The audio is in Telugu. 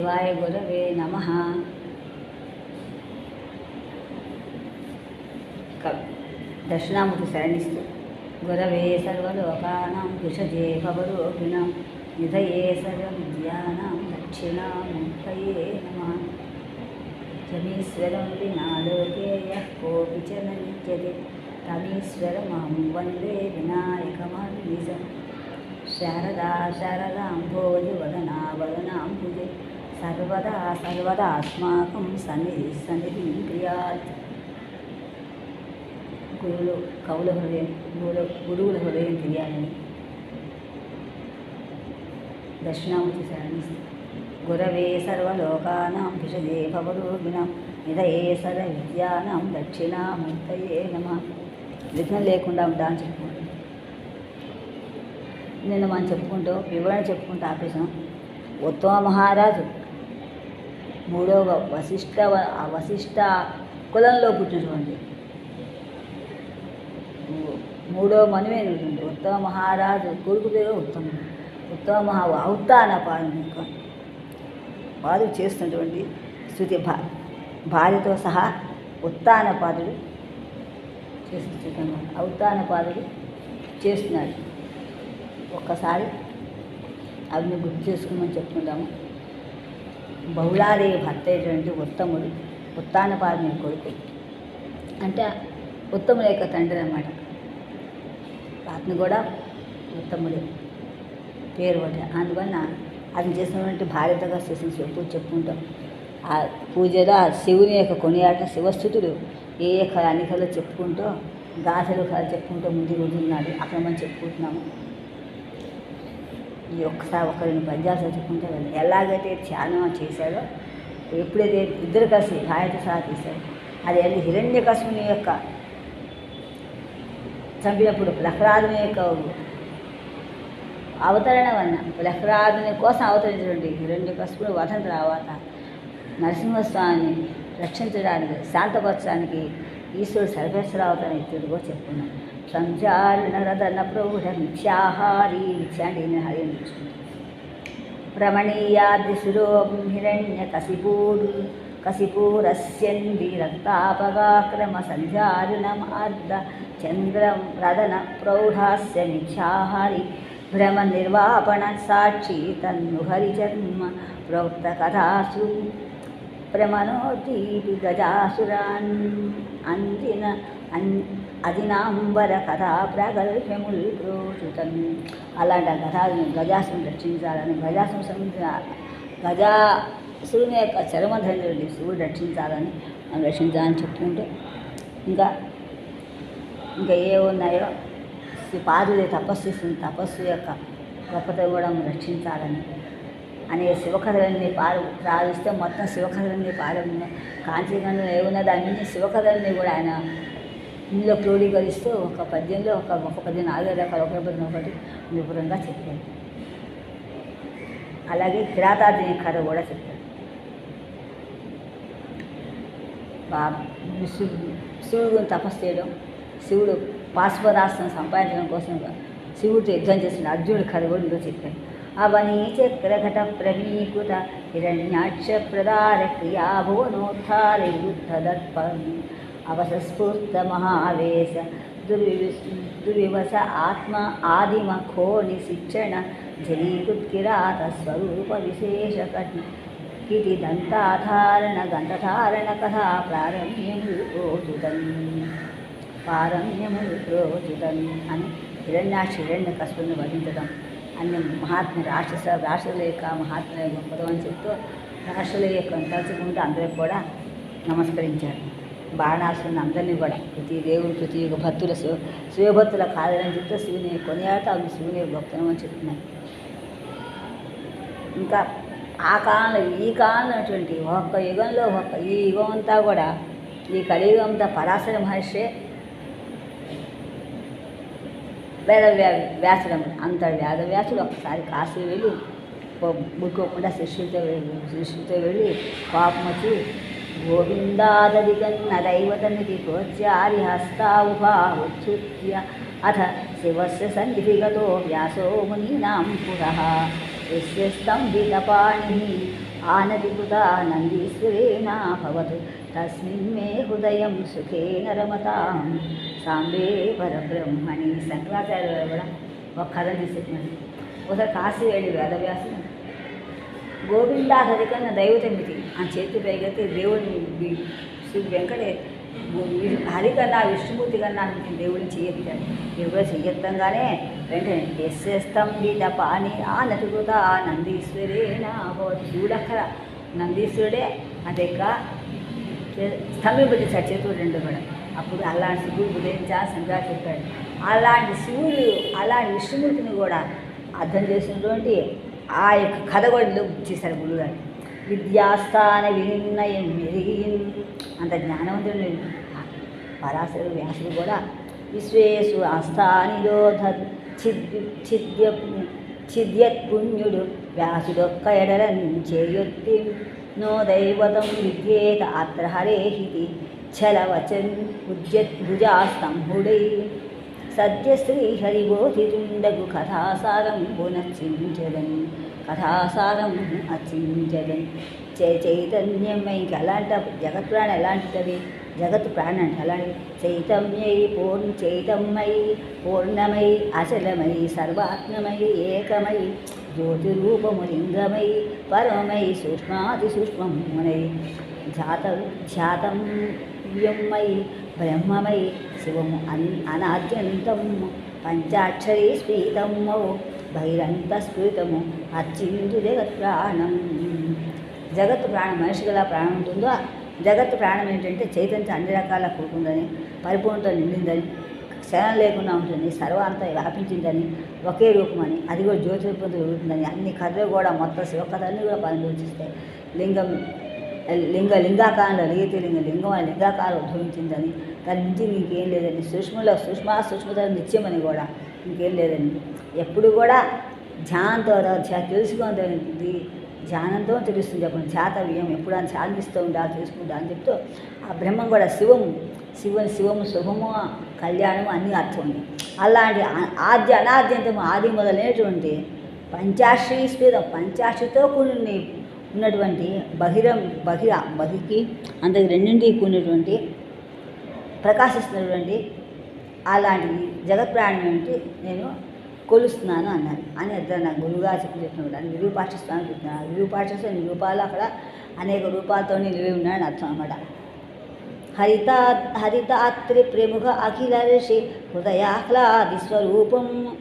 వాయ గురవే నమః. దక్షిణామూర్తి శరణిస్తూ గురవే సర్వలోకానాం కుశజే భవరోగిణాం నిధయే సర్వవిద్యానాం దక్షిణామూర్తయే నమః. జమీశ్వరం వినా లోకే యః కోపి చ న విద్యతే తమీశ్వరమహం వందే వినాయకమద్విజం. శారదా శారదాంభోజి వదనా వదనాంబుజే సర్వదా సర్వదా అస్మాకం సన్నిధి సన్నిధిం క్రియాత్. గురువుల హృదయం తెలియాలని దక్షిణామూర్తి శరణిస్తూ గురవే సర్వలోకానాం విషజే భవరోగిణాం నిధయే సర్వ విద్యానాం దక్షిణామూర్తయే నమః. విఘ్నం లేకుండా ఉంటా అని చెప్పుకుంటాం. నిన్న మనం చెప్పుకుంటూ వివరణ చెప్పుకుంటూ ఆపేసాం. ఉత్తమ మహారాజు మూడవ వశిష్ఠ కులంలో పుట్టినటువంటి మూడో మనువేనుడు ఉత్తమ మహారాజు కొడుకు పేరు ఉత్తముడు. ఉత్తమ ఔత్తాన పాదుడు చేస్తున్నటువంటి స్థుతి భార్యతో సహా ఉత్తానపాదుడు చేస్తున్నాడు. ఔత్తానపాదుడు చేస్తున్నాడు. ఒక్కసారి అవిని గుర్తు చేసుకుని చెప్పుకుందాము. బహుళాదేవి భర్త అయినటువంటి ఉత్తముడు ఉత్తానపాదుని కొడుకు, అంటే ఉత్తముల యొక్క తండ్రి అన్నమాట. అతను కూడా ఉత్తముడే పేరు ఒకటి. అందువలన అతను చేసినటువంటి భార్యతగా చేసిన ఎప్పుడు చెప్పుకుంటాం. ఆ పూజలో ఆ శివుని యొక్క కొనియాట శివస్థుతుడు ఏ అన్ని కథలు చెప్పుకుంటూ గాథలు కథలు చెప్పుకుంటూ ముందు రోజున్నాడు. అక్కడ మనం చెప్పుకుంటున్నాము. ఈ ఒక్కసారి ఒక రెండు పద్యాలు చదువుకుంటే ఎలాగైతే ధ్యానం చేశాడో, ఎప్పుడైతే ఇద్దరు కలిసి భార్యతో సహా తీశాడు, అది హిరణ్యకశిపుని యొక్క చంపినప్పుడు ప్రహ్లాదుని యొక్క అవతరణ వలన ప్రహ్లాదుని కోసం అవతరించినటువంటి హిరణ్యకశిపుడు వధన తర్వాత నరసింహస్వామిని రక్షించడానికి శాంతపరచడానికి ఈశ్వరుడు సర్వేశ్వర అవతరణ ఇచ్చేదిగో చెప్పుకున్నాం. సంచారణ ప్రౌఢ మిథ్యాహారీ మిథ్యాండి హరి రమణీయాదిశిరో హిరణ్యకశిపుడు కశిపూరస్యంది రక్తాపగాక్రమ సంచారుణమార్ద చంద్రం రదన ప్రౌఢాస్య మిథ్యాహారి భ్రమ నిర్వాపణ సాక్షి తన్ను హరిజన్మ ప్రోక్త కథాసు ప్రమనోతీపి గజాసురాన్ అదినాంబర కథా ప్రగల్భ్యముల్ ప్రోచుతన్. అలాంటి కథాలను గజాసుని రక్షించాలని గజాసురుని యొక్క చరమధనుడి శివుడు రక్షించాలని చెప్పుకుంటే ఇంకా ఏ ఉన్నాయో పాదులే తపస్సు యొక్క గొప్పత కూడా రక్షించాలని అనే శివకథలన్నీ ప్రారంభిస్తే మొత్తం శివకథలన్నీ కాంచీగంధం ఏమున్నా దాని నుంచి శివకథలన్నీ కూడా ఆయన ఇందులో క్రోడీకరిస్తూ ఒక పద్యంలో ఒక పద్యం 4 రకాల ఒక పద్యం ఒకటి విపురంగా చెప్పాడు. అలాగే కిరాతార్జుని కథ కూడా చెప్పాడు. శివుడు తపస్సు చేయడం, శివుడు పాశుపదాస్త్రం సంపాదించడం కోసం శివుడితో యుద్ధం చేసిన అర్జునుడి కథ కూడా ఇందులో చెప్పాడు. అవనీ చక్రఘట ప్రవీకృత హిరణ్యాక్ష ప్రదార క్రియాభువనోత్థార విరుద్ధ దర్ప అవసస్ఫూర్త మహావేశ దుర్వివశ ఆత్మ ఆదిమ ఖోని శిక్షణ జలీకృత్కిరాత స్వరూప విశేష కిటి దంతాధారణ గంధధారణ కథా ప్రారంభ్యములు ప్రోచుతన్ అని హిరణ్యకశిపుని వధించడం అన్ని మహాత్మ రాక్షసుల యొక్క మహాత్మ గొప్పదం అని చెప్తూ రాక్షసుల యొక్క తలుచుకుంటూ అందరికి కూడా నమస్కరించారు. బాణాసురుని అందరినీ కూడా ప్రతి యొక్క భక్తుల శివభక్తుల కాదని చెప్తూ శివుని కొనియాట అవి శివుని భక్తులం అని చెప్తున్నాయి. ఇంకా ఆ కాలంలో ఈ కాలంలో అటువంటి ఒక్క యుగంలో ఈ యుగం అంతా కూడా ఈ కలియుగం అంతా పరాశర మహర్షే వేదవ్యాసుడు అంతటి వేదవ్యాసుడు ఒకసారి కాశీ వెళ్ళి ముట్టుకోకుండా శిష్యులతో వెళ్ళి పాపం వచ్చి గోవిందాదదిగన్న దైవతనిధి ప్రోచ్యారి హస్తావుభావచ్యుత్య అథ శివస్య సన్నిధిగతో వ్యాసో మునీనాం పురః यस्य स्तम्भितपाणिः आनतिकृता నందీశ్వరేణ భవతు తస్మిన్ మే హృదయం సుఖేన రమతాం సాంబే పరబ్రహ్మణి. శంకరాచార్య కూడా ఒక కథ తీసుకున్నాడు. ఒకసారి కాశీ వెళ్ళి వేదవ్యాసం గోవిందాహరి కన్నా దైవతమితి ఆ చేతి పైగైతే దేవుడిని శ్రీ వెంకటే హరికన్నా విష్ణుమూర్తి కన్నా దేవుడిని చేయొచ్చాడు. ఎవరో చెయ్యొత్తంగానే వెంటనే యస్స్తంభిత పాణి ఆనతికృత నందీశ్వరేణ భవతి. శివుడక్కర నందీశ్వరుడే అదెక్క స్తంభింపజేశాడు చేతుడు రెండు కూడా. అప్పుడు అలాంటి శివుడు ఉదయించా సంగా చెప్పాడు. అలాంటి శివుడు అలాంటి విష్ణుమూర్తిని కూడా అర్థం చేసినటువంటి ఆ యొక్క కథ కూడా చేశారు గురుగారు. విద్యాస్థాన వినిర్ణయం మెరిగిన్ అంత జ్ఞానవంతుడు పరాశరు వ్యాసుడు కూడా విశ్వేషు ఆస్థానిరోధ ఛిద్యత్పుణ్యుడు వ్యాసుడొక్క ఎడలని చేయొత్తి నో దైవతం విద్యేత అత్ర హరేహితి ఛలవచన్ భుజాస్తంభుడై సత్యశ్రీ హరిబోధితుండగు కథాసారం పునశ్చించదని కథాసారం అర్చించదని చైతన్యమై. ఇంకా అలాంటి జగత్ ప్రాణం ఎలాంటిది? జగత్ ప్రాణం అంటే అలాంటి చైతన్యమై పూర్ణమై అచలమై సర్వాత్మమై ఏకమై జ్యోతిరూపము లింగమై పరమై సూక్ష్మాతి సూక్ష్మమునై ధ్యాతం వ్యోమై బ్రహ్మమై శివము అనాద్యంతం పంచాక్షరీ స్ఫీతమౌ బహిరంత స్ఫురితము అర్చించు జగత్ ప్రాణం. జగత్ ప్రాణం మనిషికి ఎలా ప్రాణం ఉంటుందో జగత్ ప్రాణం ఏంటంటే చైతన్యం అన్ని రకాల కూడుకుందని పరిపూర్ణతో నిండిందని క్షణం లేకుండా ఉంటుంది సర్వాంతా వ్యాపించిందని ఒకే రూపమని అది కూడా జ్యోతి రూపంతో జరుగుతుందని అన్ని కథలు కూడా మొత్తం శివకథలన్నీ కూడా పరిశోధిస్తాయి. లింగాకారంలో లింగం అని లింగాకారం ఉద్భవించిందని దాని నుంచి ఇంకేం లేదని సూక్ష్మతరం నిత్యమని కూడా ఇంకేం లేదని ఎప్పుడు కూడా ధ్యానంతో తెలుసుకోండి. ధ్యానంతో తెలుస్తుంది చెప్పండి. ధ్యాతవ్యం ఎప్పుడు అని ధ్యానిస్తూ ఉండాలి తెలుసుకుంటా అని చెప్తూ ఆ బ్రహ్మం కూడా శివము శుభము కళ్యాణము అన్నీ అర్థం ఉంది. అలాంటి అనాద్యంతము ఆది మొదలైనటువంటి పంచాశ్రీ స్ఫీతం పంచాశ్రీతో కూడి ఉన్నటువంటి బహికి అంతకు రెండింటికి కూడినటువంటి ప్రకాశిస్తున్నటువంటి అలాంటి జగత్ ప్రాణం ఏంటి నేను కొలుస్తున్నాను అన్నారు అని ఇద్దరు నాకు గురువుగా చెప్పినప్పుడు అని విరూపాక్షిస్తాను చెప్తున్నాను. విరూపాక్షిస్తే రూపాలు అక్కడ అనేక రూపాలతో నిలివి ఉన్నాడని అర్థం అన్నమాట. హరితాత్రి ప్రముఖ అఖిల ఋషి హృదయాహ్లాది స్వరూపం